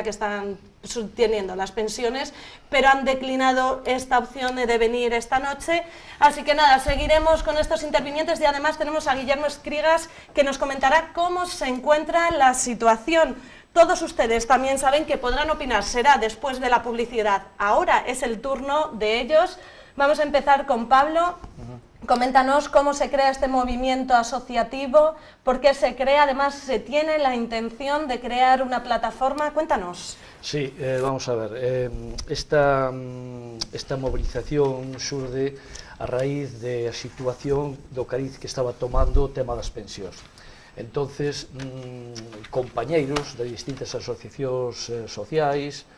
que están teniendo las pensiones, pero han declinado esta opción de venir esta noche. Así que nada, seguiremos con estos intervinientes y además tenemos a Guillermo Escrigas que nos comentará cómo se encuentra la situación. Todos ustedes también saben que podrán opinar, será después de la publicidad. Ahora es el turno de ellos. Vamos a empezar con Pablo. Coméntanos cómo se crea este movimiento asociativo, por qué se crea, además se tiene la intención de crear una plataforma. Cuéntanos. Sí, vamos a ver, esta movilización xurde a raíz da situación do cariz que estaba tomando o tema das pensións. Entonces, compañeiros de distintas asociacións sociais,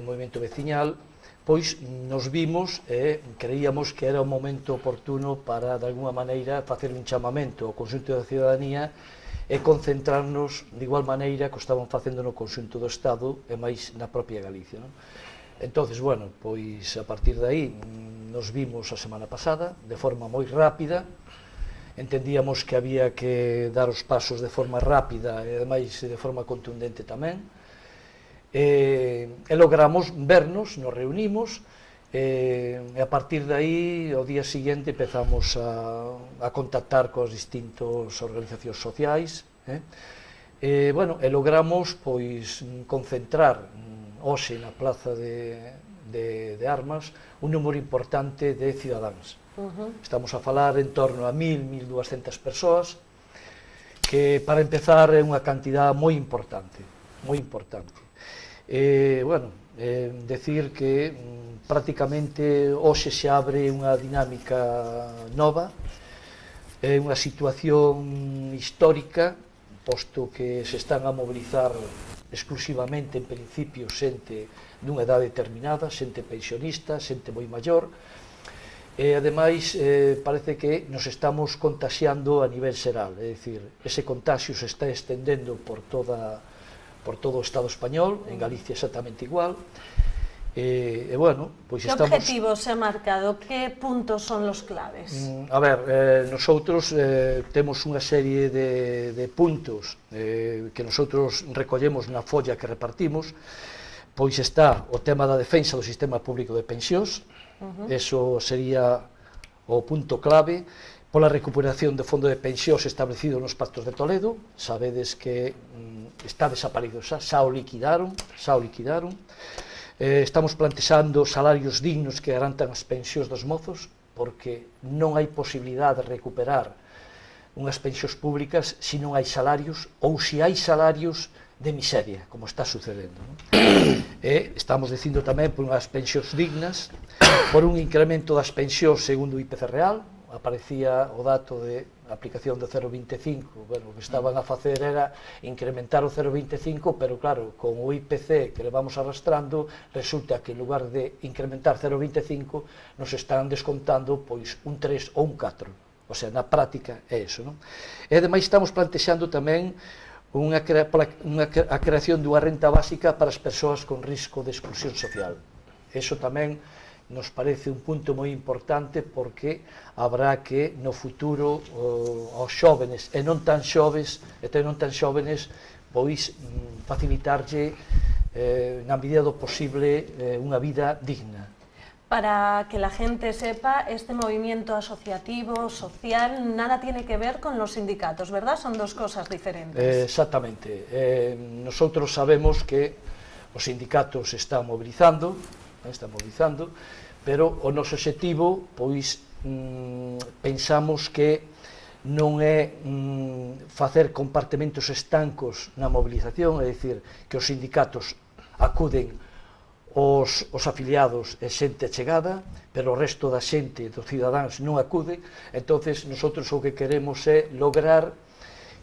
movimento veciñal, pois nos vimos e creíamos que era o momento oportuno para, de alguma maneira, facer un chamamento ao conxunto da ciudadanía e concentrarnos de igual maneira que o estaban facendo no conxunto do Estado e máis na propia Galicia. Entonces, bueno, pois a partir de aí nos vimos a semana pasada de forma moi rápida, entendíamos que había que dar os pasos de forma rápida e ademais de forma contundente tamén, e logramos vernos, nos reunimos, e a partir de aí, ao día seguinte, empezamos a contactar coas distintas organizacións sociais, e logramos pois concentrar hoxe na Plaza de Armas un número importante de cidadáns. Estamos a falar en torno a 1.000-1.200 persoas, que para empezar é unha cantidad moi importante, moi importante. Decir que prácticamente hoxe se abre unha dinámica nova, é unha situación histórica, posto que se están a mobilizar exclusivamente, en principio, xente dunha edade determinada, xente pensionista, xente moi maior, e ademais parece que nos estamos contaxiando a nivel xeral, é dicir, ese contagio se está estendendo por todo o Estado español, en Galicia exactamente igual, e bueno, pois estamos... Que objetivos se ha marcado? Que puntos son los claves? A ver, nosotros temos unha serie de puntos que nosotros recollemos na folla que repartimos, pois está o tema da defensa do sistema público de pensións, eso sería o punto clave, pola recuperación do fondo de pensións establecido nos Pactos de Toledo. Sabedes que está desaparecido xa o liquidaron. Estamos plantexando salarios dignos que garantan as pensións dos mozos, porque non hai posibilidade de recuperar unhas pensións públicas se non hai salarios, ou se hai salarios de miseria, como está sucedendo. E estamos dicindo tamén por unhas pensións dignas, por un incremento das pensións segundo o IPC real. Aparecía o dato de aplicación do 0,25, bueno, o que estaban a facer era incrementar o 0,25, pero claro, con o IPC que levamos arrastrando, resulta que en lugar de incrementar 0,25, nos están descontando pois un 3 ou un 4, o sea, na práctica é iso, non? E ademais estamos plantexando tamén a creación dunha renta básica para as persoas con risco de exclusión social. Eso tamén nos parece un punto moi importante, porque habrá que no futuro aos xóvenes e non tan xoves pois facilitarlle na medida do posible unha vida digna. Para que la gente sepa, este movimiento asociativo, social, nada tiene que ver con los sindicatos, ¿verdad? Son dos cosas diferentes. Exactamente. Nosotros sabemos que os sindicatos están mobilizando, pero o noso obxectivo, pois, pensamos que non é facer compartimentos estancos na movilización, é dicir, que os sindicatos acuden os afiliados e xente chegada, pero o resto da xente, dos cidadáns, non acude. Entonces, nosotros o que queremos é lograr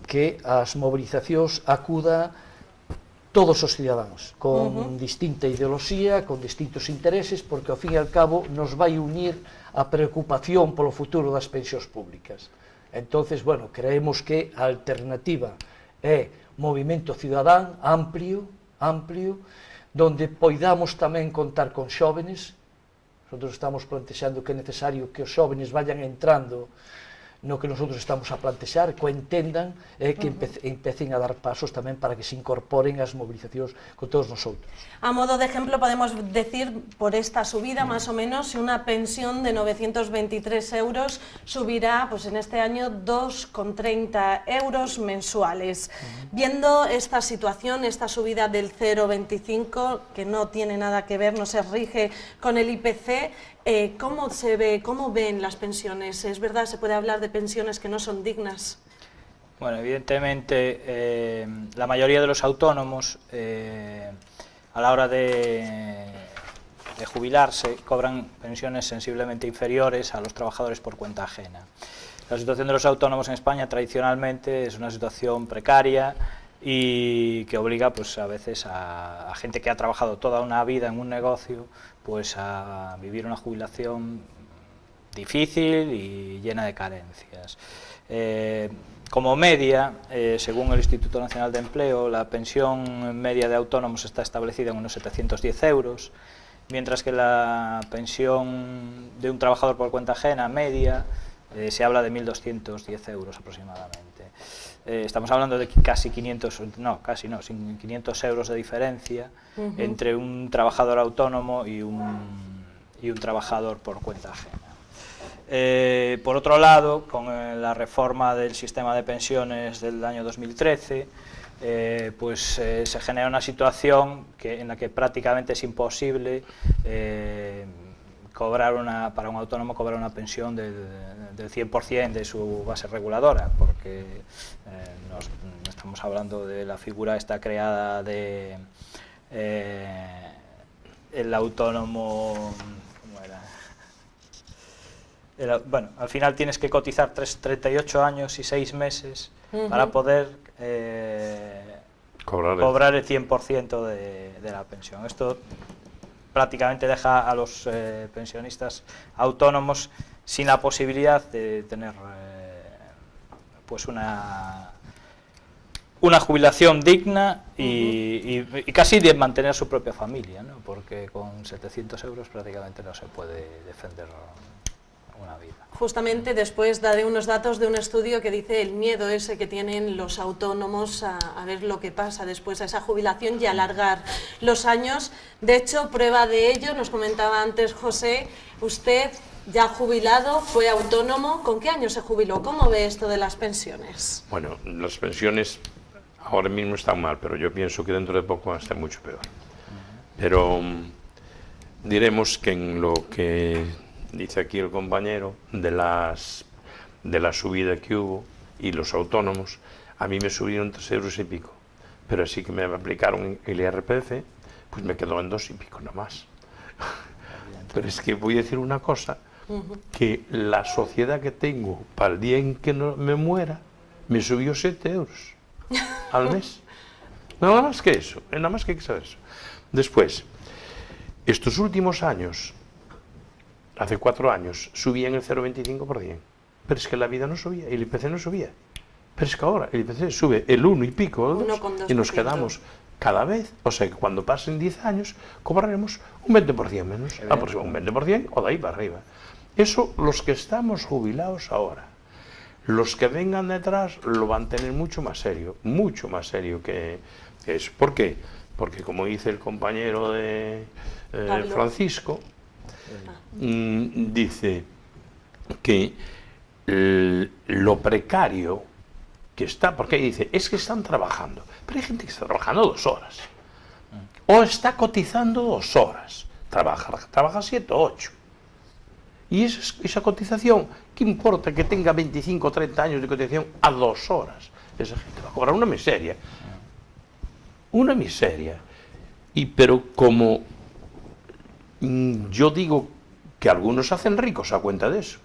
que as movilizacións acuda todos os cidadáns, con distinta ideoloxía, con distintos intereses, porque ao fin e ao cabo nos vai unir a preocupación polo futuro das pensións públicas. Entonces, bueno, creemos que a alternativa é movimento cidadán amplio, donde poidamos tamén contar con xóvenes. Nosotros estamos plantexando que é necesario que os xóvenes vayan entrando no que nosotros estamos a plantexar, que o entendan que empecen a dar pasos tamén para que se incorporen as movilizacións con todos nosotros. A modo de ejemplo podemos decir, por esta subida más o menos, si una pensión de 923 euros subirá pues en este año 2,30 euros mensuales. Viendo esta situación, esta subida del 0,25, que no tiene nada que ver, no se rige con el IPC, ¿cómo se ve, cómo ven las pensiones? ¿Es verdad, se puede hablar de pensiones que no son dignas? Bueno, evidentemente la mayoría de los autónomos a la hora de jubilarse cobran pensiones sensiblemente inferiores a los trabajadores por cuenta ajena. La situación de los autónomos en España tradicionalmente es una situación precaria y que obliga pues a veces a gente que ha trabajado toda una vida en un negocio pues a vivir una jubilación difícil y llena de carencias. Como media, según el Instituto Nacional de Empleo, la pensión media de autónomos está establecida en unos 710 euros, mientras que la pensión de un trabajador por cuenta ajena media se habla de 1.210 euros aproximadamente. Estamos hablando de casi 500 euros de diferencia entre un trabajador autónomo y un trabajador por cuenta ajena. Por otro lado, con la reforma del sistema de pensiones del año 2013, se genera una situación en la que prácticamente es imposible para un autónomo cobrar una pensión del 100% de su base reguladora, porque no estamos hablando de la figura esta creada de el autónomo, ¿cómo era? Bueno, al final tienes que cotizar 38 años y 6 meses para poder cobrar el 100% de la pensión. Esto prácticamente deja a los pensionistas autónomos sin la posibilidad de tener pues una jubilación digna y casi de mantener su propia familia, ¿no? Porque con 700 euros prácticamente no se puede defender una vida. Justamente después daré unos datos de un estudio que dice el miedo ese que tienen los autónomos a ver lo que pasa después a esa jubilación y alargar los años. De hecho, prueba de ello, nos comentaba antes José, usted ya jubilado, fue autónomo, ¿con qué años se jubiló? ¿Cómo ve esto de las pensiones? Bueno, las pensiones ahora mismo están mal, pero yo pienso que dentro de poco van a estar mucho peor. Pero diremos que en lo que dice aquí el compañero de la subida que hubo y los autónomos, a mí me subieron 3 euros y pico, pero así que me aplicaron el IRPF, pues me quedó en 2 y pico nada más. Pero es que voy a decir una cosa, que la sociedad que tengo para el día en que no me muera me subió 7 euros al mes. Nada más que eso, nada más que hay que saber eso. Después, estos últimos años, hace 4 años, subían el 0,25%, pero es que la vida no subía, y el IPC no subía. Pero es que ahora el IPC sube el 1 y pico, o 2, y nos quedamos cada vez, o sea que cuando pasen 10 años, cobraremos un 20% menos, aproximadamente un 20% o de ahí para arriba. Eso los que estamos jubilados ahora. Los que vengan detrás lo van a tener mucho más serio que eso. ¿Por qué? Porque como dice el compañero de Francisco, dice que lo precario que está, porque dice, es que están trabajando, pero hay gente que está trabajando 2 horas, o está cotizando 2 horas, trabaja 7 o 8, y esa cotización, ¿qué importa que tenga 25 o 30 años de cotización a 2 horas? Esa gente va a cobrar una miseria, pero como yo digo que algunos se hacen ricos a cuenta de eso,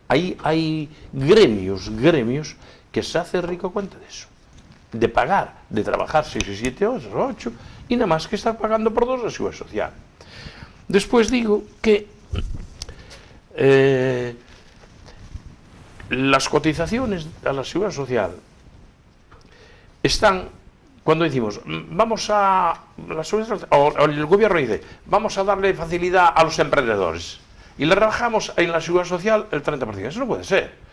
hay gremios que se hacen ricos a cuenta de eso, de pagar, de trabajar 6 o 7 horas o 8, y nada más que estar pagando por 2 la seguridad social. Después digo que las cotizaciones a la seguridad social están, cuando decimos, vamos a la seguridad social, o el gobierno dice, vamos a darle facilidad a los emprendedores, y le rebajamos en la seguridad social el 30%, eso no puede ser.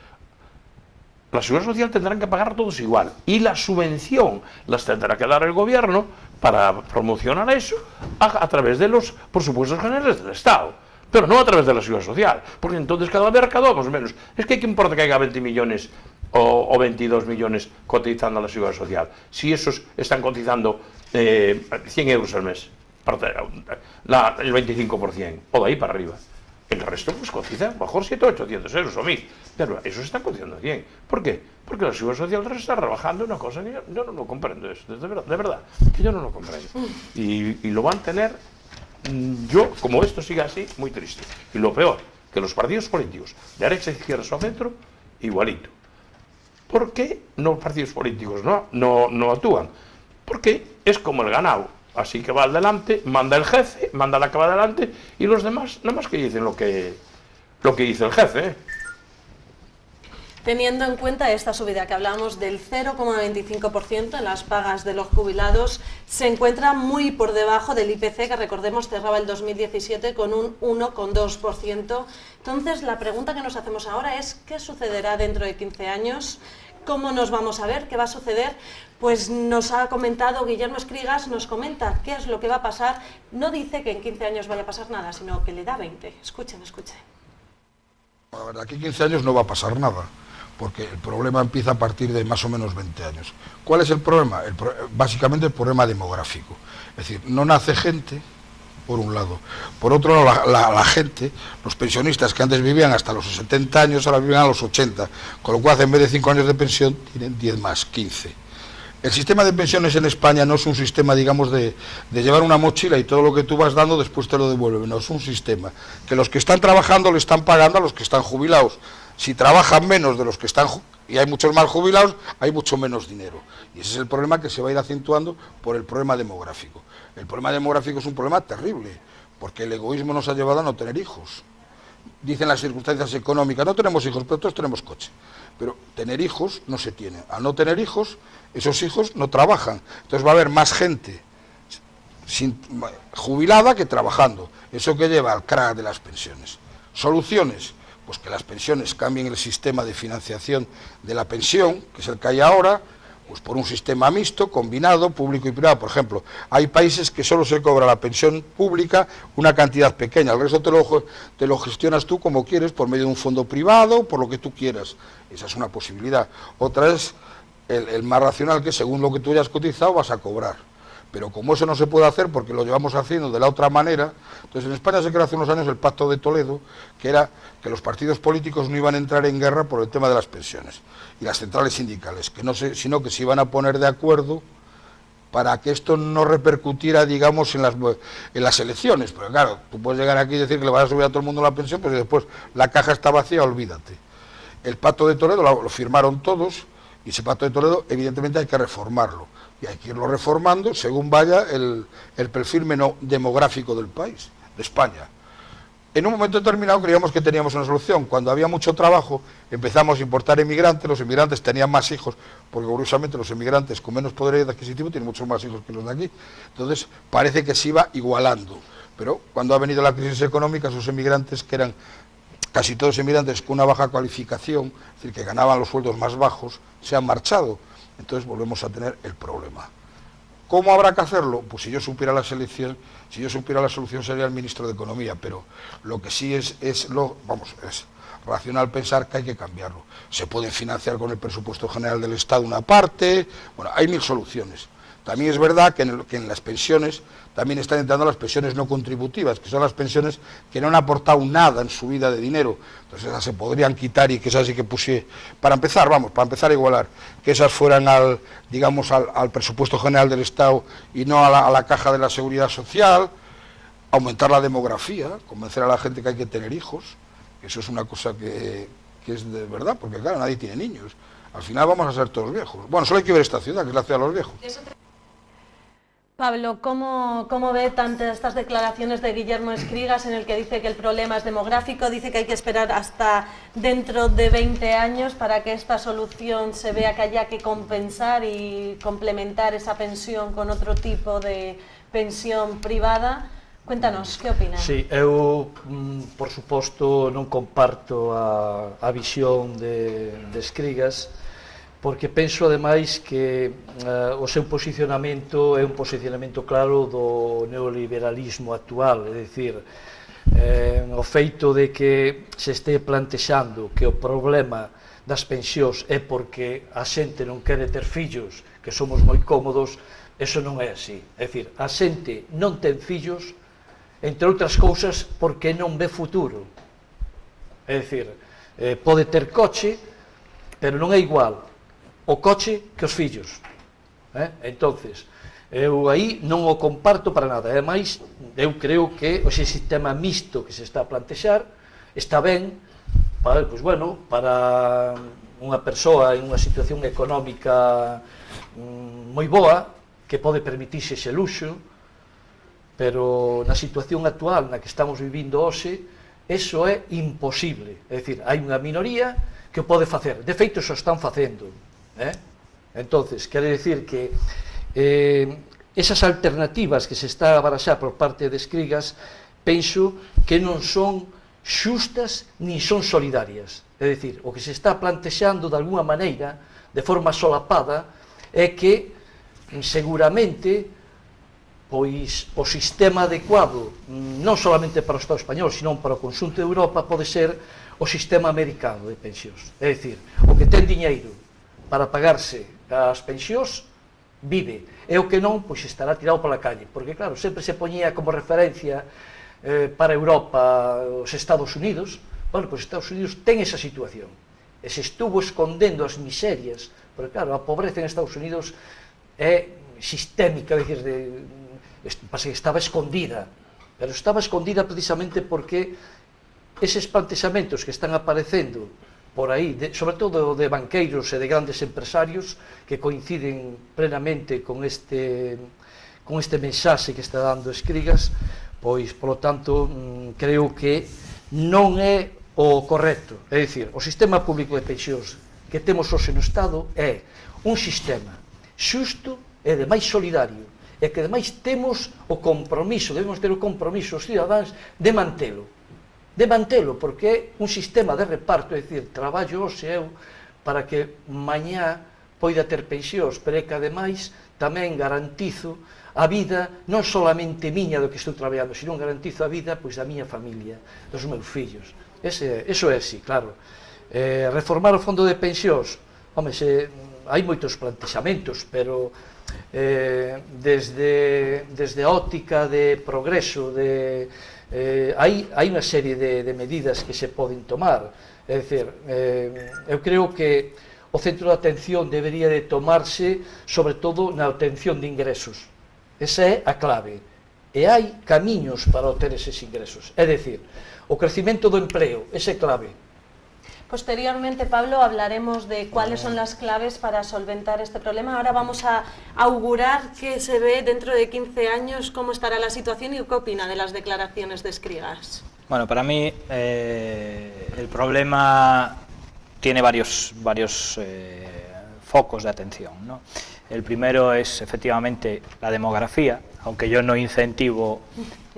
la seguridad social tendrán que pagar todos igual, y la subvención las tendrá que dar el gobierno para promocionar eso a través de los presupuestos generales del Estado, pero no a través de la seguridad social, porque entonces cada vez recaudamos menos. Es que ¿qué importa que haya 20 millones o 22 millones cotizando a la seguridad social, si esos están cotizando 100 euros al mes, el 25%, o de ahí para arriba? El resto pues cotiza, mejor 700 o 800 euros o 1000, pero eso se está cotizando 100. ¿Por qué? Porque la seguridad social está trabajando una cosa que yo no lo comprendo, de verdad, que yo no lo comprendo. Y lo van a tener, yo, como esto siga así, muy triste. Y lo peor, que los partidos políticos, de derecha, izquierda o centro, igualito. ¿Por qué los partidos políticos no actúan? Porque es como el ganado. Así que va al delante, manda el jefe, manda la que va adelante, y los demás nada más que dicen lo que dice el jefe, ¿eh? Teniendo en cuenta esta subida que hablamos del 0,25% en las pagas de los jubilados, se encuentra muy por debajo del IPC, que recordemos cerraba el 2017 con un 1,2%. Entonces, la pregunta que nos hacemos ahora es ¿qué sucederá dentro de 15 años? ¿Cómo nos vamos a ver? ¿Qué va a suceder? Pues nos ha comentado Guillermo Escrigas, nos comenta qué es lo que va a pasar. No dice que en 15 años vaya a pasar nada, sino que le da 20. Escuchen. La verdad, aquí 15 años no va a pasar nada, porque el problema empieza a partir de más o menos 20 años. ¿Cuál es el problema? Básicamente el problema demográfico. Es decir, no nace gente, por un lado. Por otro lado, la gente, los pensionistas que antes vivían hasta los 70 años, ahora viven a los 80, con lo cual en vez de 5 años de pensión, tienen 10 más, 15. El sistema de pensiones en España no es un sistema, digamos, de llevar una mochila y todo lo que tú vas dando después te lo devuelven. No, es un sistema que los que están trabajando le están pagando a los que están jubilados. Si trabajan menos de los que están, y hay muchos más jubilados, hay mucho menos dinero. Y ese es el problema que se va a ir acentuando por el problema demográfico. El problema demográfico es un problema terrible, porque el egoísmo nos ha llevado a no tener hijos. Dicen las circunstancias económicas, no tenemos hijos, pero todos tenemos coche. Pero tener hijos no se tiene. Al no tener hijos, esos hijos no trabajan. Entonces va a haber más gente jubilada que trabajando. Eso que lleva al crack de las pensiones. Soluciones, pues que las pensiones cambien el sistema de financiación de la pensión, que es el que hay ahora, pues por un sistema mixto, combinado, público y privado. Por ejemplo, hay países que solo se cobra la pensión pública una cantidad pequeña, el resto te lo gestionas tú como quieres, por medio de un fondo privado, por lo que tú quieras. Esa es una posibilidad. Otra es el más racional, que según lo que tú hayas cotizado vas a cobrar. Pero como eso no se puede hacer porque lo llevamos haciendo de la otra manera, entonces en España se creó hace unos años el Pacto de Toledo, que era que los partidos políticos no iban a entrar en guerra por el tema de las pensiones, y las centrales sindicales, sino que se iban a poner de acuerdo para que esto no repercutiera, digamos, en las elecciones. Porque claro, tú puedes llegar aquí y decir que le vas a subir a todo el mundo la pensión, pero si después la caja está vacía, olvídate. El Pacto de Toledo lo firmaron todos, y ese Pacto de Toledo evidentemente hay que reformarlo. Y hay que irlo reformando según vaya el perfil demográfico del país, de España. En un momento determinado creíamos que teníamos una solución. Cuando había mucho trabajo empezamos a importar emigrantes, los emigrantes tenían más hijos, porque curiosamente los emigrantes con menos poder adquisitivo tienen muchos más hijos que los de aquí. Entonces parece que se iba igualando. Pero cuando ha venido la crisis económica, esos emigrantes que eran casi todos emigrantes con una baja cualificación, es decir, que ganaban los sueldos más bajos, se han marchado. Entonces volvemos a tener el problema. ¿Cómo habrá que hacerlo? Pues si yo supiera la solución sería el ministro de Economía, pero lo que sí es racional pensar que hay que cambiarlo. Se puede financiar con el presupuesto general del Estado una parte, bueno, hay 1000 soluciones. También es verdad que en las pensiones también están entrando las pensiones no contributivas, que son las pensiones que no han aportado nada en su vida de dinero. Entonces esas se podrían quitar y que esas sí que pusiera, para empezar a igualar, que esas fueran al presupuesto general del Estado y no a la caja de la Seguridad Social, aumentar la demografía, convencer a la gente que hay que tener hijos, que eso es una cosa que es de verdad, porque claro, nadie tiene niños. Al final vamos a ser todos viejos. Bueno, solo hay que ver esta ciudad, que es la ciudad de los viejos. Pablo, ¿cómo ve tantas estas declaraciones de Guillermo Escrigas en el que dice que el problema es demográfico, dice que hay que esperar hasta dentro de 20 años para que esta solución se vea que haya que compensar y complementar esa pensión con otro tipo de pensión privada? Cuéntanos, que opinas? Sí, eu, por suposto, non comparto a visión de Escrigas, porque penso ademais que o seu posicionamento é un posicionamento claro do neoliberalismo actual, é dicir, o feito de que se este plantexando que o problema das pensións é porque a xente non quere ter fillos, que somos moi cómodos, eso non é así. É dicir, a xente non ten fillos, entre outras cousas, porque non ve futuro. É dicir, pode ter coche, pero non é igual o coche que os fillos. Entonces, eu aí non o comparto para nada. Ademais, eu creo que o sistema mixto que se está a plantexar está ben para, pues, bueno, para unha persoa en unha situación económica moi boa, que pode permitirse ese luxo, pero na situación actual na que estamos vivindo hoxe, eso é imposible. É dicir, hai unha minoría que o pode facer. De feito, xo están facendo. Entonces, quere dicir que esas alternativas que se está a baraxar por parte de Escrigas, penso que non son xustas nin son solidarias. É dicir, o que se está plantexando de alguna maneira, de forma solapada, é que seguramente pois o sistema adecuado, non solamente para o Estado español, sino para o conxunto de Europa, pode ser o sistema americano de pensións. É dicir, o que ten diñeiro para pagarse as pensións, vive. E o que non, pois estará tirado pola calle. Porque, claro, sempre se poñía como referencia para Europa os Estados Unidos. Bueno, pois Estados Unidos ten esa situación. E se estuvo escondendo as miserias, porque, claro, a pobreza en Estados Unidos é sistémica, é dicir, pasa que estaba escondida. Pero estaba escondida precisamente porque eses plantexamentos que están aparecendo por aí, sobre todo de banqueiros e de grandes empresarios, que coinciden plenamente con este mensaxe que está dando Escrigas, pois, polo tanto, creo que non é o correcto. É dicir, o sistema público de pensións que temos hoxe no Estado é un sistema xusto e demais solidario, e que ademais temos o compromiso, debemos ter o compromiso os cidadáns de mantelo, porque é un sistema de reparto, é dicir, traballo hoxe eu para que mañá poida ter pensións, pero é que ademais tamén garantizo a vida non solamente miña do que estou traballando, sino garantizo a vida pois da miña familia, dos meus fillos. Eso é así, claro. Reformar o fondo de pensións, home, hai moitos plantexamentos, pero desde a óptica de progreso, hai unha serie de medidas que se poden tomar. É dicir, eu creo que o centro de atención debería de tomarse sobre todo na obtención de ingresos. Esa é a clave. E hai camiños para obter eses ingresos. É dicir, o crecimento do empleo, ese é clave. Posteriormente, Pablo, hablaremos de cuáles son las claves para solventar este problema. Ahora vamos a augurar qué se ve dentro de 15 años, cómo estará la situación y qué opina de las declaraciones de Escrigas. Bueno, para mí el problema tiene varios focos de atención, ¿no? El primero es efectivamente la demografía, aunque yo no incentivo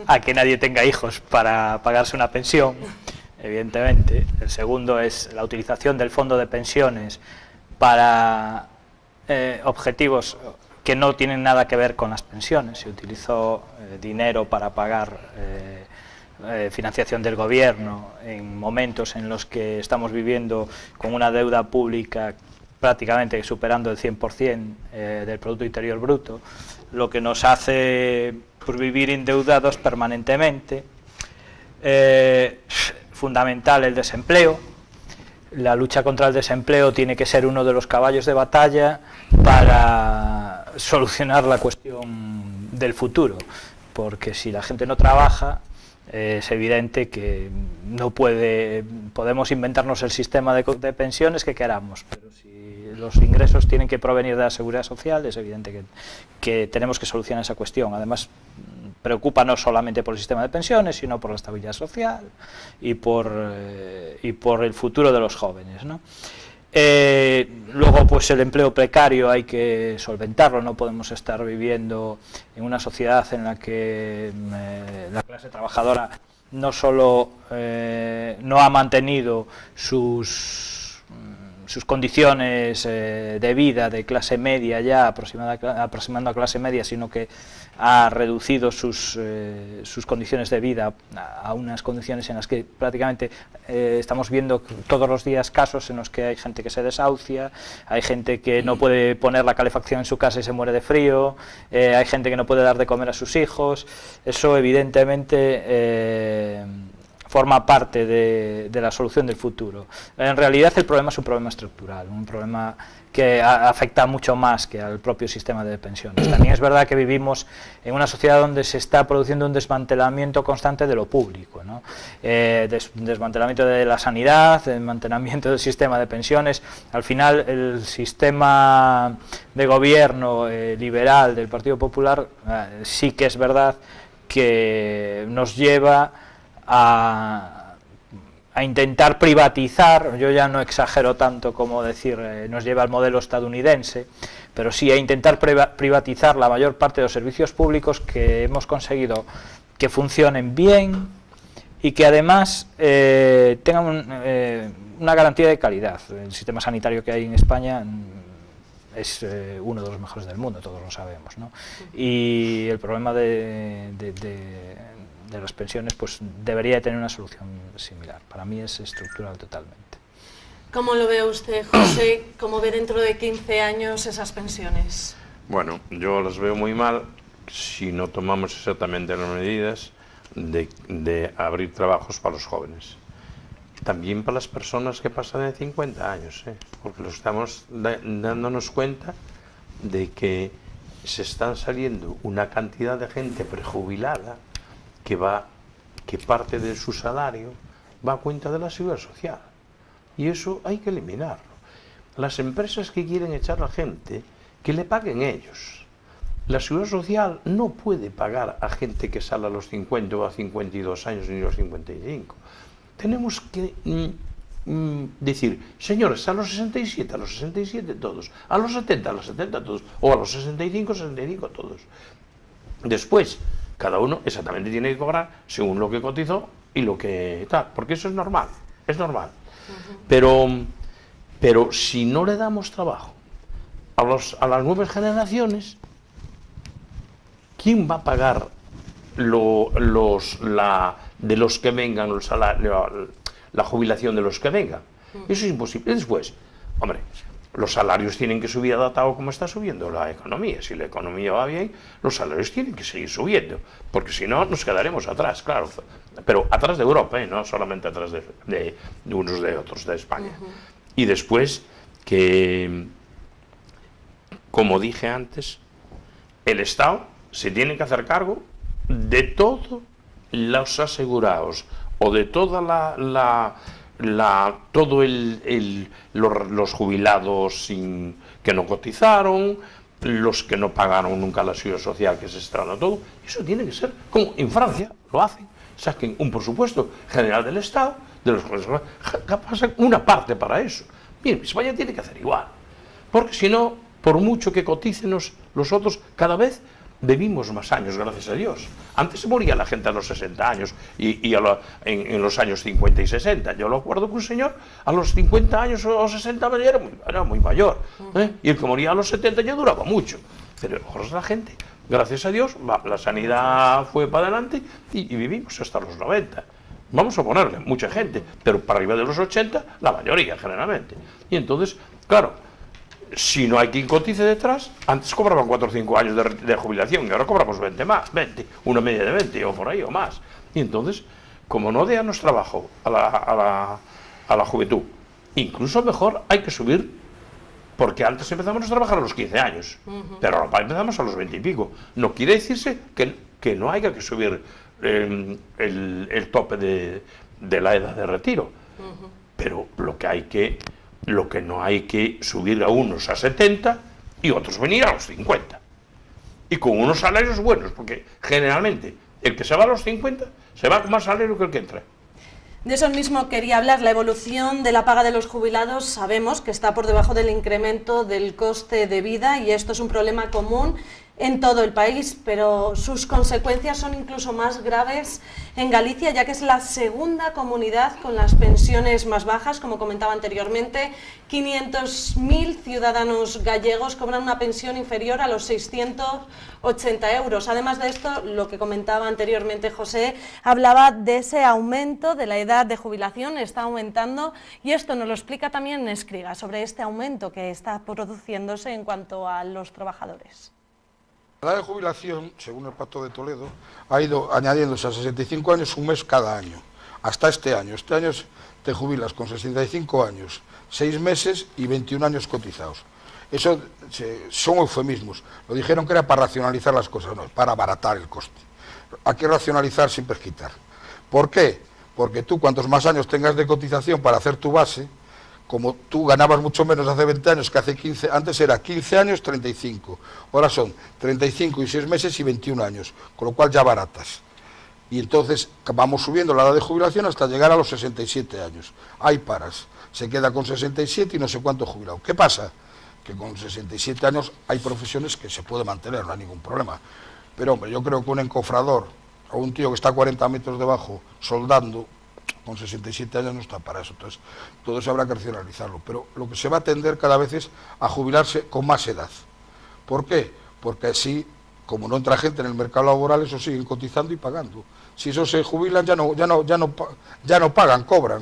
a que nadie tenga hijos para pagarse una pensión, evidentemente. El segundo es la utilización del fondo de pensiones para objetivos que no tienen nada que ver con las pensiones. Se utilizó dinero para pagar financiación del gobierno en momentos en los que estamos viviendo con una deuda pública prácticamente superando el 100% del Producto Interior Bruto, lo que nos hace pues, vivir endeudados permanentemente. Fundamental el desempleo. La lucha contra el desempleo tiene que ser uno de los caballos de batalla para solucionar la cuestión del futuro, porque si la gente no trabaja, es evidente que no podemos inventarnos el sistema de pensiones que queramos, pero si los ingresos tienen que provenir de la seguridad social, es evidente que tenemos que solucionar esa cuestión. Además, preocupa no solamente por el sistema de pensiones, sino por la estabilidad social y por el futuro de los jóvenes, ¿no? Luego, pues el empleo precario hay que solventarlo. No podemos estar viviendo en una sociedad en la que la clase trabajadora no solo no ha mantenido sus sus condiciones de vida de clase media ya, aproximando a clase media, sino que ha reducido sus condiciones de vida a unas condiciones en las que prácticamente estamos viendo todos los días casos en los que hay gente que se desahucia, hay gente que no puede poner la calefacción en su casa y se muere de frío, hay gente que no puede dar de comer a sus hijos. Eso evidentemente forma parte de la solución del futuro. En realidad el problema es un problema estructural, un problema que afecta mucho más que al propio sistema de pensiones. También es verdad que vivimos en una sociedad donde se está produciendo un desmantelamiento constante de lo público, ¿no? Desmantelamiento de la sanidad, desmantelamiento del sistema de pensiones. Al final el sistema de gobierno liberal del Partido Popular sí que es verdad que nos lleva a intentar privatizar, yo ya no exagero tanto como decir nos lleva al modelo estadounidense, pero sí a intentar privatizar la mayor parte de los servicios públicos que hemos conseguido que funcionen bien y que además tengan una garantía de calidad. El sistema sanitario que hay en España es uno de los mejores del mundo, todos lo sabemos, ¿no? Y el problema de las pensiones pues debería tener una solución similar. Para mí es estructural totalmente. ¿Cómo lo ve usted, José? ¿Cómo ve dentro de 15 años esas pensiones? Bueno, yo las veo muy mal si no tomamos exactamente las medidas de abrir trabajos para los jóvenes. También para las personas que pasan de 50 años, porque lo estamos dándonos cuenta de que se están saliendo una cantidad de gente prejubilada que parte de su salario va a cuenta de la seguridad social. Y eso hay que eliminarlo. Las empresas que quieren echar a la gente, que le paguen ellos. La seguridad social no puede pagar a gente que sale a los 50 o a 52 años ni a los 55. Tenemos que decir, señores, a los 67 todos, a los 70 todos, o a los 65 todos. Después, cada uno exactamente tiene que cobrar según lo que cotizó y lo que tal, porque eso es normal, es normal. Pero si no le damos trabajo a las nuevas generaciones, ¿quién va a pagar de los que vengan la jubilación de los que vengan? Eso es imposible. Después, hombre, los salarios tienen que subir adaptado como está subiendo la economía. Si la economía va bien, los salarios tienen que seguir subiendo, porque si no nos quedaremos atrás, claro. Pero atrás de Europa, no solamente atrás de unos de otros, de España. Y después que, como dije antes, el Estado se tiene que hacer cargo de todos los asegurados o de toda los jubilados que no cotizaron, los que no pagaron nunca la seguridad social, que se extraña todo. Eso tiene que ser como en Francia lo hacen, saquen un presupuesto general del Estado, de los que pasan una parte para eso. Bien, España tiene que hacer igual, porque si no, por mucho que coticen los otros, cada vez vivimos más años, gracias a Dios. Antes se moría la gente a los 60 años y en los años 50 y 60. Yo lo acuerdo que un señor a los 50 años o 60 era muy mayor. Y el que moría a los 70 ya duraba mucho. Pero ahora la gente, gracias a Dios, la sanidad fue para adelante y vivimos hasta los 90. Vamos a ponerle mucha gente, pero para arriba de los 80, la mayoría generalmente. Y entonces, claro, si no hay quien cotice detrás, antes cobraban 4 o 5 años de jubilación y ahora cobramos 20 más, 20, una media de 20 o por ahí o más. Y entonces, como no deamos trabajo a la juventud, incluso mejor hay que subir, porque antes empezamos a trabajar a los 15 años, pero ahora empezamos a los 20 y pico. No quiere decirse que no haya que subir el tope de la edad de retiro, pero lo que no hay que subir a unos a 70 y otros venir a los 50. Y con unos salarios buenos, porque generalmente el que se va a los 50 se va con más salario que el que entra. De eso mismo quería hablar. La evolución de la paga de los jubilados sabemos que está por debajo del incremento del coste de vida y esto es un problema común en todo el país, pero sus consecuencias son incluso más graves en Galicia, ya que es la segunda comunidad con las pensiones más bajas. Como comentaba anteriormente, 500.000 ciudadanos gallegos cobran una pensión inferior a los 680 euros. Además de esto, lo que comentaba anteriormente José, hablaba de ese aumento de la edad de jubilación, está aumentando, y esto nos lo explica también Escriga, sobre este aumento que está produciéndose en cuanto a los trabajadores. La edad de jubilación, según el Pacto de Toledo, ha ido añadiéndose a 65 años un mes cada año, hasta este año. Este año te jubilas con 65 años, 6 meses y 21 años cotizados. Eso son eufemismos. Lo dijeron que era para racionalizar las cosas, no, para abaratar el coste. Hay que racionalizar, siempre es quitar. ¿Por qué? Porque tú, cuantos más años tengas de cotización para hacer tu base, como tú ganabas mucho menos hace 20 años que hace 15, antes era 15 años, 35, ahora son 35 y 6 meses y 21 años, con lo cual ya baratas. Y entonces vamos subiendo la edad de jubilación hasta llegar a los 67 años. Ahí paras, se queda con 67 y no sé cuánto jubilado. ¿Qué pasa? Que con 67 años hay profesiones que se puede mantener, no hay ningún problema. Pero hombre, yo creo que un encofrador o un tío que está a 40 metros debajo soldando, con 67 años no está para eso. Entonces, todo eso habrá que racionalizarlo. Pero lo que se va a tender cada vez es a jubilarse con más edad. ¿Por qué? Porque así, como no entra gente en el mercado laboral, eso siguen cotizando y pagando. Si esos se jubilan, ya no pagan, cobran.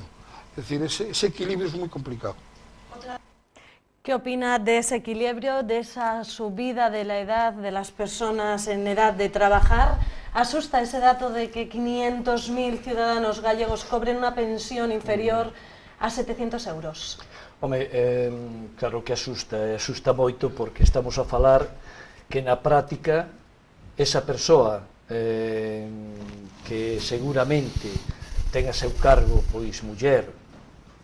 Es decir, ese equilibrio es muy complicado. ¿Qué opina de ese equilibrio, de esa subida de la edad de las personas en edad de trabajar? ¿Asusta ese dato de que 500.000 ciudadanos gallegos cobren una pensión inferior a 700 euros? Home, claro que asusta moito, porque estamos a falar que na práctica esa persoa que seguramente ten a seu cargo pois muller,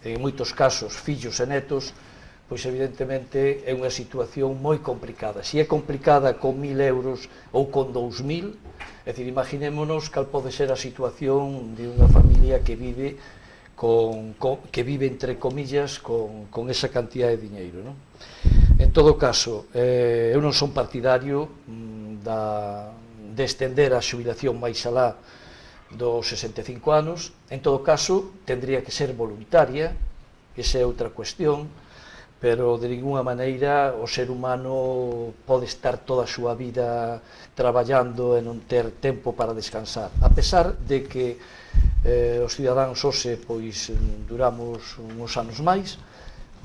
en moitos casos fillos e netos, pois evidentemente é unha situación moi complicada. Se é complicada con 1.000 euros ou con 2.000, é dicir, imaginémonos cal pode ser a situación de unha familia que vive entre comillas con esa cantidad de diñeiro, non? En todo caso, eu non son partidario de estender a xubilación máis alá dos 65 anos. En todo caso, tendría que ser voluntaria, esa é outra cuestión, pero de ninguna maneira o ser humano pode estar toda a súa vida traballando e non ter tempo para descansar, a pesar de que os cidadáns hoxe pois duramos uns anos máis,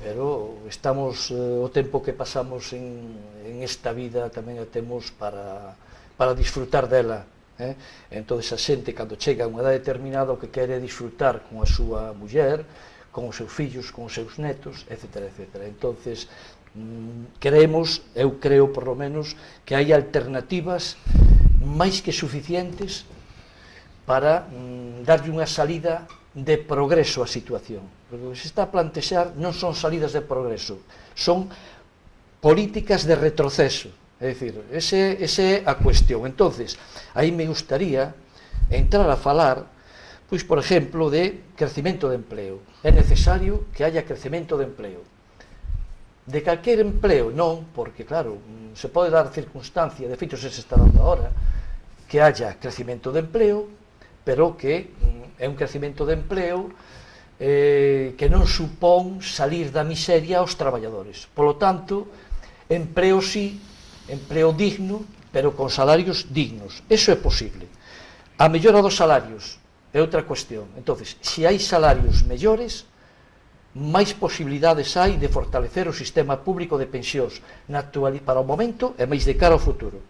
pero estamos o tempo que pasamos en esta vida tamén a temos para disfrutar dela. Entón a xente, cando chega a unha edad determinada, o que quere é disfrutar con a súa muller, con os seus fillos, con os seus netos, etc. Entonces, eu creo, por lo menos, que hai alternativas máis que suficientes para darlle unha salida de progreso á situación. Porque o que se está a plantexar non son salidas de progreso, son políticas de retroceso. É dicir, esa é a cuestión. Entonces, aí me gustaría entrar a falar, pois, por exemplo, de crecemento de empleo. É necesario que haya crecemento de empleo. De calquer empleo, non, porque, claro, se pode dar circunstancia, de feito se está dando agora, que haya crecemento de empleo, pero que é un crecemento de empleo que non supón salir da miseria aos traballadores. Polo tanto, empleo sí, empleo digno, pero con salarios dignos. Eso é posible. A mellora dos salarios é outra cuestión. Entonces, se hai salarios mellores, máis posibilidades hai de fortalecer o sistema público de pensións para o momento e máis de cara ao futuro.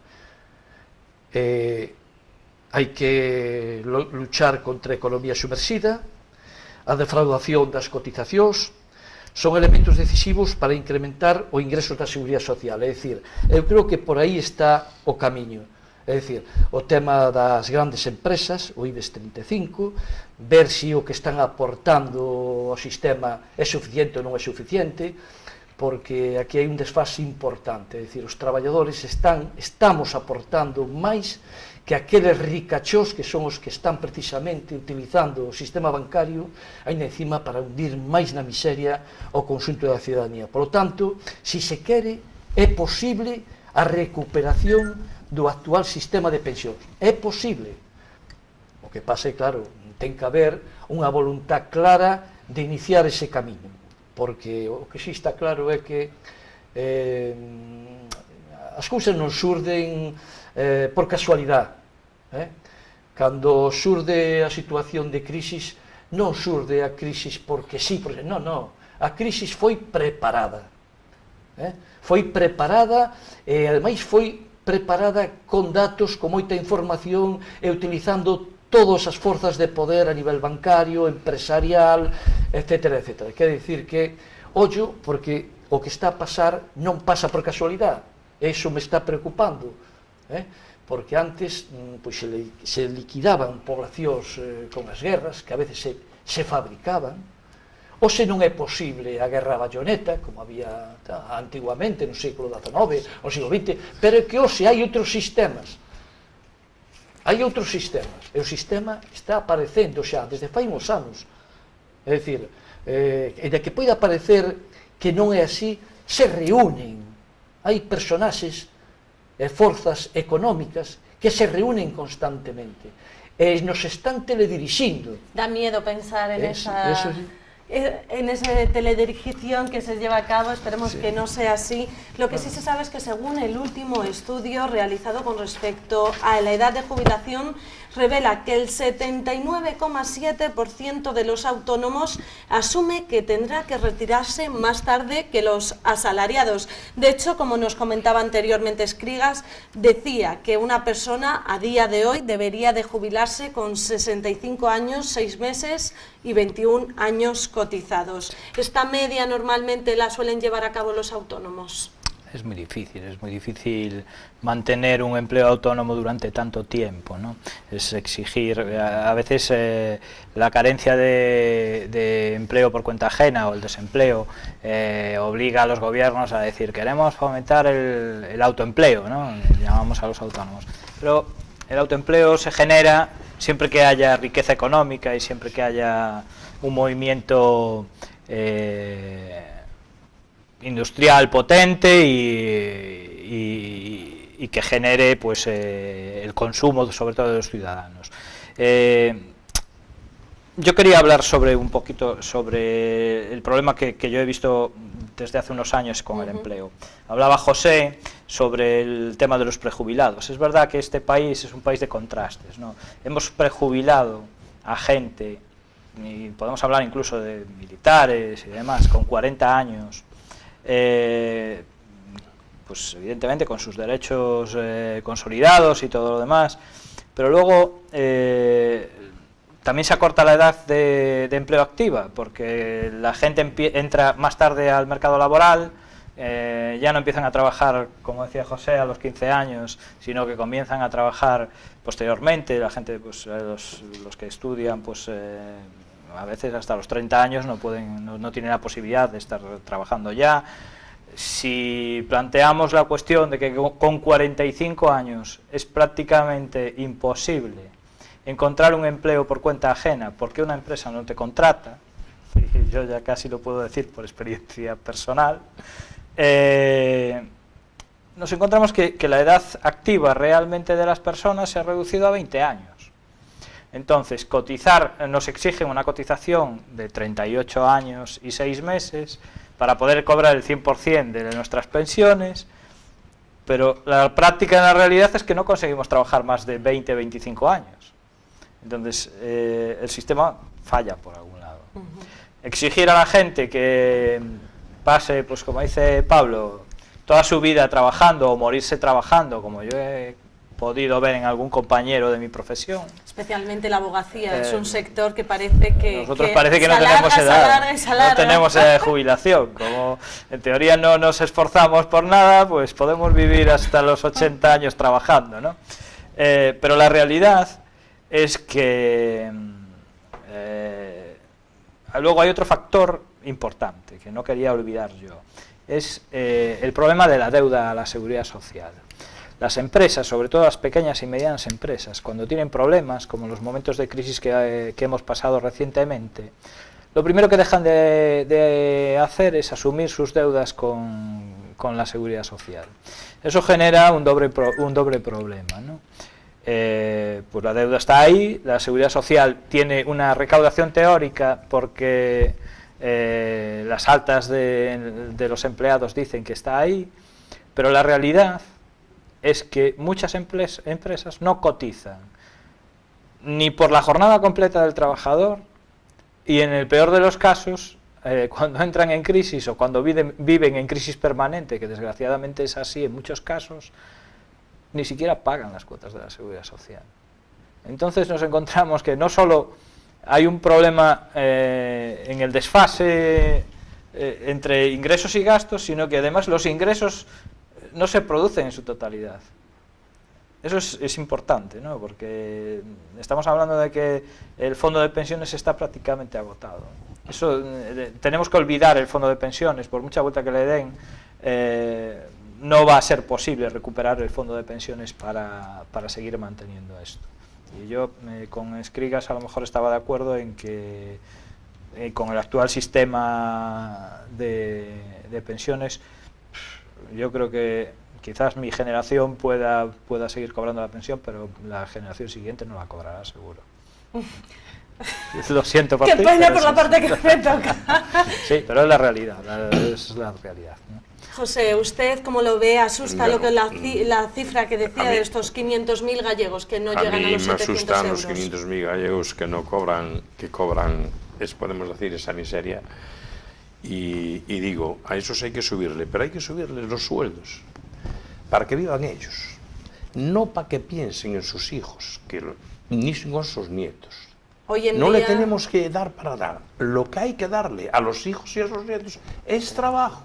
Hai que luchar contra a economía submersida, a defraudación das cotizacións, son elementos decisivos para incrementar o ingreso da Seguridade Social. É dicir, eu creo que por aí está o camiño. É dicir, o tema das grandes empresas, o IBEX 35, ver se o que están aportando ao sistema é suficiente ou non é suficiente, porque aquí hai un desfase importante. É dicir, os traballadores estamos aportando máis que aqueles ricachós que son os que están precisamente utilizando o sistema bancario ainda encima para hundir máis na miseria o conxunto da ciudadanía. Por lo tanto, se se quere, é posible a recuperación do actual sistema de pensións. É posible. O que pasa é, claro, ten que haber unha voluntad clara de iniciar ese camiño, porque o que sí está claro é que as cousas non surden por casualidade. Cando surde a situación de crisis, non surde a crisis porque sí, porque non, a crisis foi preparada. Foi preparada e ademais foi preparada con datos, con moita información e utilizando todas as forzas de poder a nivel bancario, empresarial, etc. etc. Quer dicir que, ollo, porque o que está a pasar non pasa por casualidade, eso me está preocupando, porque antes pois, se liquidaban poblacións con as guerras, que a veces se fabricaban, ou se non é posible a guerra a bayoneta, como había antiguamente no século XIX, no século XX, pero que hoxe hai outros sistemas. Hai outros sistemas, e o sistema está aparecendo xa desde fai uns anos. É dicir, e de que pode aparecer que non é así, se reúnen. Hai personaxes e forzas económicas que se reúnen constantemente e nos están teledirixindo. Da miedo pensar en esa... Eso sí. En esa teledirigición que se lleva a cabo, esperemos que no sea así. Lo que sí se sabe es que según el último estudio realizado con respecto a la edad de jubilación, revela que el 79,7% de los autónomos asume que tendrá que retirarse más tarde que los asalariados. De hecho, como nos comentaba anteriormente Escrigas, decía que una persona a día de hoy debería de jubilarse con 65 años, 6 meses y 21 años cotizados. ¿Esta media normalmente la suelen llevar a cabo los autónomos? Es muy difícil mantener un empleo autónomo durante tanto tiempo, ¿no? Es exigir, a veces la carencia de empleo por cuenta ajena o el desempleo obliga a los gobiernos a decir queremos fomentar el autoempleo, ¿no? Llamamos a los autónomos. Pero el autoempleo se genera siempre que haya riqueza económica y siempre que haya un movimiento industrial potente y que genere pues el consumo sobre todo de los ciudadanos. Yo quería hablar un poquito sobre el problema que yo he visto desde hace unos años con el empleo. Hablaba José sobre el tema de los prejubilados. Es verdad que este país es un país de contrastes, ¿no? Hemos prejubilado a gente, y podemos hablar incluso de militares y demás, con 40 años, pues evidentemente con sus derechos consolidados y todo lo demás, pero luego también se acorta la edad de empleo activa, porque la gente entra más tarde al mercado laboral, ya no empiezan a trabajar, como decía José, a los 15 años, sino que comienzan a trabajar posteriormente. La gente, pues los que estudian, pues a veces hasta los 30 años no tienen la posibilidad de estar trabajando ya. Si planteamos la cuestión de que con 45 años es prácticamente imposible encontrar un empleo por cuenta ajena porque una empresa no te contrata, y yo ya casi lo puedo decir por experiencia personal, nos encontramos que la edad activa realmente de las personas se ha reducido a 20 años. Entonces, cotizar, nos exigen una cotización de 38 años y 6 meses para poder cobrar el 100% de nuestras pensiones, pero la práctica en la realidad es que no conseguimos trabajar más de 20-25 años. Entonces, el sistema falla por algún lado. Exigir a la gente que pase, pues como dice Pablo, toda su vida trabajando o morirse trabajando, como yo he podido ver en algún compañero de mi profesión. Especialmente la abogacía, es un sector que parece que... Nosotros parece que no tenemos edad, no tenemos jubilación. Como en teoría no nos esforzamos por nada, pues podemos vivir hasta los 80 años trabajando, ¿no? Pero la realidad es que luego hay otro factor importante que no quería olvidar yo, es el problema de la deuda a la seguridad social. Las empresas, sobre todo las pequeñas y medianas empresas, cuando tienen problemas, como los momentos de crisis que hemos pasado recientemente, lo primero que dejan de hacer es asumir sus deudas con con la seguridad social. Eso genera un doble problema, ¿no? Pues la deuda está ahí, la seguridad social tiene una recaudación teórica porque las altas de los empleados dicen que está ahí, pero la realidad es que muchas empresas no cotizan ni por la jornada completa del trabajador, y en el peor de los casos, cuando entran en crisis o cuando viven en crisis permanente, que desgraciadamente es así en muchos casos, ni siquiera pagan las cuotas de la seguridad social. Entonces nos encontramos que no solo hay un problema en el desfase entre ingresos y gastos, sino que además los ingresos no se producen en su totalidad. Eso es importante, ¿no? Porque estamos hablando de que el fondo de pensiones está prácticamente agotado. Eso, tenemos que olvidar el fondo de pensiones, por mucha vuelta que le den, no va a ser posible recuperar el fondo de pensiones para seguir manteniendo esto. Y yo con Escrigas a lo mejor estaba de acuerdo en que con el actual sistema de pensiones, yo creo que quizás mi generación pueda seguir cobrando la pensión, pero la generación siguiente no la cobrará, seguro. Lo siento por ti. Qué pena por la parte que me toca. Sí, pero es la realidad, es la realidad, ¿no? José, ¿usted cómo lo ve? ¿Asusta lo que la cifra que decía de estos 500.000 gallegos que no llegan a los 700 euros? A mí me asustan los 500.000 gallegos que cobran, podemos decir, esa miseria. Y digo, a esos hay que subirle, pero hay que subirles los sueldos para que vivan ellos, no para que piensen en sus hijos, ni en sus nietos. No le tenemos que dar para dar. Lo que hay que darle a los hijos y a los nietos es trabajo.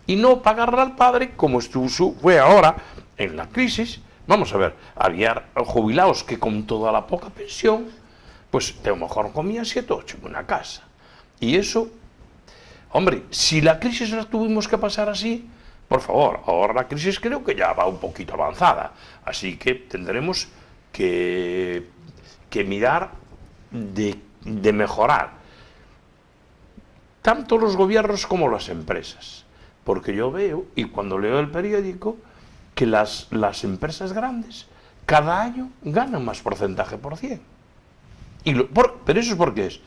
Y no pagarle al padre como fue ahora en la crisis. Vamos a ver, había jubilados que con toda la poca pensión, pues a lo mejor comían 7 o 8 en una casa. Y eso, hombre, si la crisis la tuvimos que pasar así, por favor, ahora la crisis creo que ya va un poquito avanzada. Así que tendremos que mirar de mejorar tanto los gobiernos como las empresas. Porque yo veo, y cuando leo el periódico, que las empresas grandes cada año ganan más porcentaje por 100. Pero eso es porque es.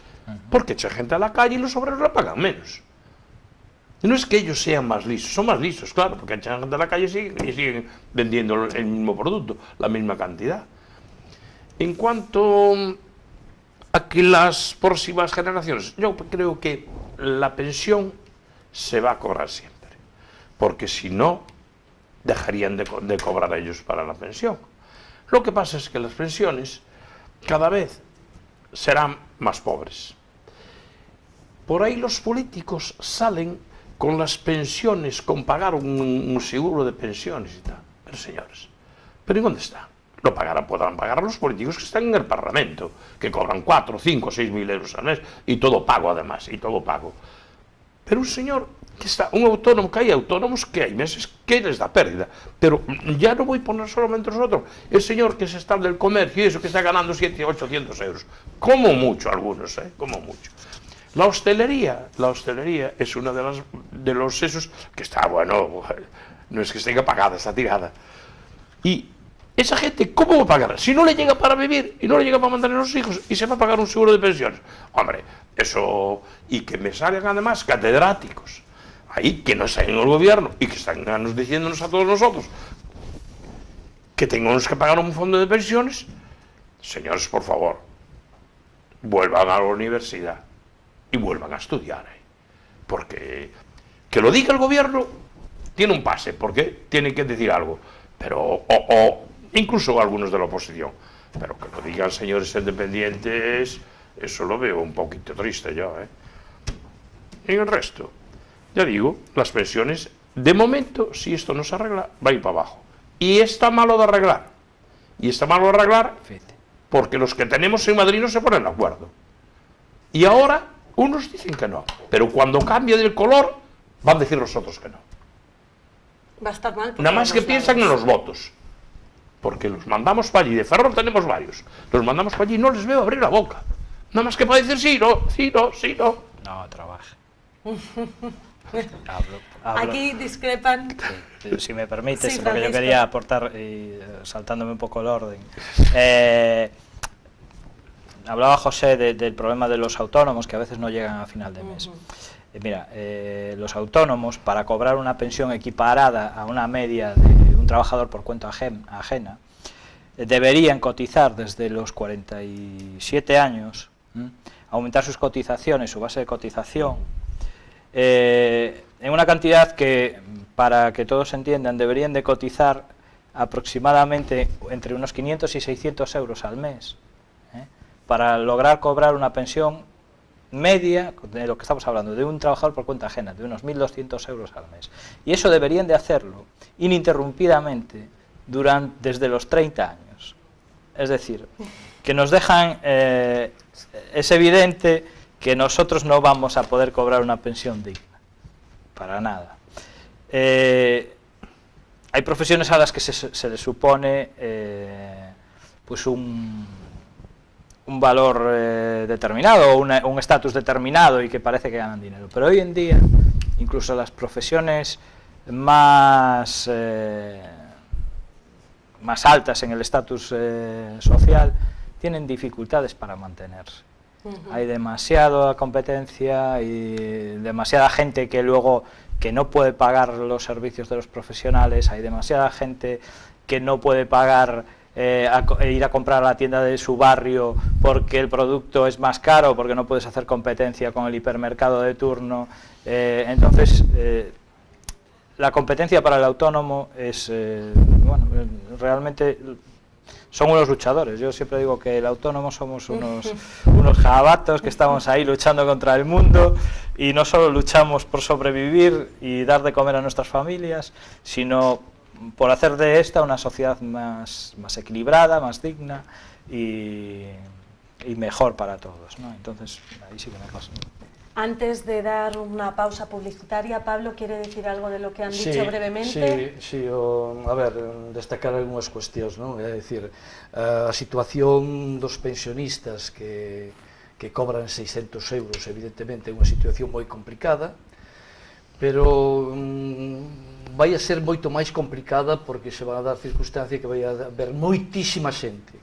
Porque echa gente a la calle y los obreros la pagan menos. No es que ellos sean más listos, son más listos, claro, porque echan gente a la calle y siguen vendiendo el mismo producto, la misma cantidad. En cuanto a que las próximas generaciones, yo creo que la pensión se va a cobrar siempre, porque si no, dejarían de cobrar a ellos para la pensión. Lo que pasa es que las pensiones cada vez serán más pobres. Por ahí los políticos salen con las pensiones, con pagar un seguro de pensiones y tal. Pero señores, ¿pero y dónde está? Podrán pagar los políticos que están en el Parlamento, que cobran 4, 5, 6 mil euros al mes, y todo pago además, y todo pago. Pero un señor que está, un autónomo, que hay autónomos que hay meses que les da pérdida, pero ya no voy a poner solamente nosotros, el señor que se está del comercio y eso, que está ganando 700, 800 euros, como mucho algunos, como mucho. La hostelería es una de los esos que está, bueno, no es que esté pagada, está tirada. Y esa gente, ¿cómo va a pagar? Si no le llega para vivir y no le llega para mantener a los hijos y se va a pagar un seguro de pensiones. Hombre, eso, y que me salgan además catedráticos ahí que no están en el gobierno y que están diciéndonos a todos nosotros que tengamos que pagar un fondo de pensiones. Señores, por favor, vuelvan a la universidad y vuelvan a estudiar, porque que lo diga el gobierno tiene un pase, porque tienen que decir algo, pero o incluso algunos de la oposición, pero que lo digan señores independientes, eso lo veo un poquito triste yo, En el resto, ya digo, las pensiones, de momento, si esto no se arregla, va a ir para abajo, y está malo de arreglar, porque los que tenemos en Madrid no se ponen de acuerdo, y ahora unos dicen que no, pero cuando cambie del color, van a decir los otros que no. Va a estar mal. Nada más que piensan en los votos, porque los mandamos para allí, de Ferrol tenemos varios, los mandamos para allí y no les veo abrir la boca, nada más que para decir sí, no, sí, no, sí, no. No, trabaja. Aquí discrepan. Si me permites, Sí, porque yo Francisco. quería aportar, saltándome un poco el orden. Hablaba José del problema de los autónomos, que a veces no llegan a final de mes. Mira, los autónomos, para cobrar una pensión equiparada a una media de un trabajador por cuenta ajena, deberían cotizar desde los 47 años, aumentar sus cotizaciones, su base de cotización, en una cantidad que, para que todos entiendan, deberían de cotizar aproximadamente entre unos 500 y 600 euros al mes, para lograr cobrar una pensión media, de lo que estamos hablando, de un trabajador por cuenta ajena, de unos 1.200 euros al mes. Y eso deberían de hacerlo ininterrumpidamente desde los 30 años. Es decir, que nos dejan, es evidente que nosotros no vamos a poder cobrar una pensión digna, para nada. Hay profesiones a las que se les supone pues un valor determinado o un estatus determinado y que parece que ganan dinero, pero hoy en día incluso las profesiones más altas en el estatus social tienen dificultades para mantenerse. Hay demasiada competencia y demasiada gente que luego no puede pagar los servicios de los profesionales, hay demasiada gente que no puede pagar ir a comprar a la tienda de su barrio porque el producto es más caro, porque no puedes hacer competencia con el hipermercado de turno. Entonces, la competencia para el autónomo es, bueno, realmente son unos luchadores. Yo siempre digo que el autónomo somos unos jabatos que estamos ahí luchando contra el mundo, y no solo luchamos por sobrevivir y dar de comer a nuestras familias, sino por hacer de esta una sociedad más equilibrada, más digna y mejor para todos, ¿no? Entonces, ahí sí que me pasa. Antes de dar una pausa publicitaria, Pablo, ¿quiere decir algo de lo que han dicho brevemente? Sí, a ver, destacar algunhas cuestións, non? É dicir, a situación dos pensionistas que cobran 600 euros, evidentemente, é unha situación moi complicada, pero vai a ser moito máis complicada porque se van a dar circunstancia que vai a haber moitísima xente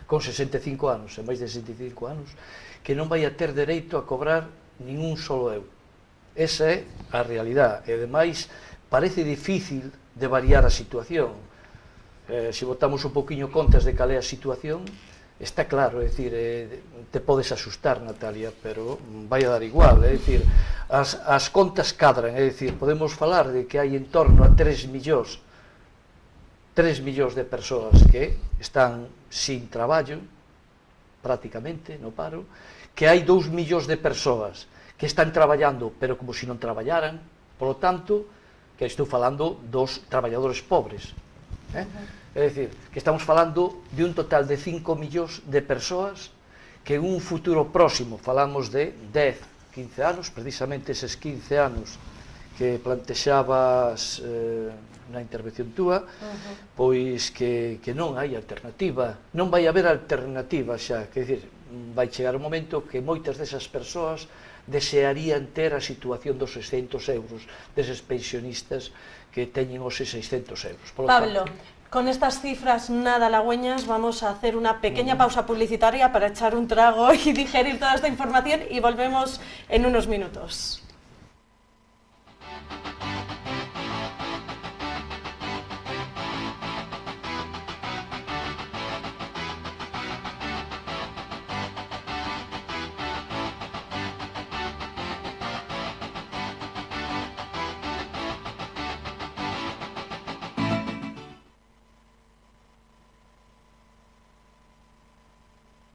con 65 anos e máis de 65 anos que non vai a ter dereito a cobrar nin un solo euro. Esa é a realidade, e ademais parece difícil de variar a situación. Se botamos un poquinho contas de cal é a situación, está claro, é dicir, te podes asustar, Natalia, pero vai a dar igual, é dicir, as contas cadran, é dicir, podemos falar de que hai en torno a 3 millóns de persoas que están sin traballo, prácticamente, no paro, que hai 2 millóns de persoas que están traballando, pero como se non traballaran, polo tanto, que estou falando dos traballadores pobres, é dicir, que estamos falando de un total de 5 millóns de persoas que en un futuro próximo, falamos de 10, 15 anos, precisamente eses 15 anos que plantexabas na intervención túa, pois que non hai alternativa, non vai haber alternativa xa, que dicir, vai chegar un momento que moitas desas persoas desearían ter a situación dos 600 euros deses pensionistas que teñen os 600 euros. Pablo, con estas cifras nada halagüeñas vamos a hacer una pequeña pausa publicitaria para echar un trago y digerir toda esta información y volvemos en unos minutos.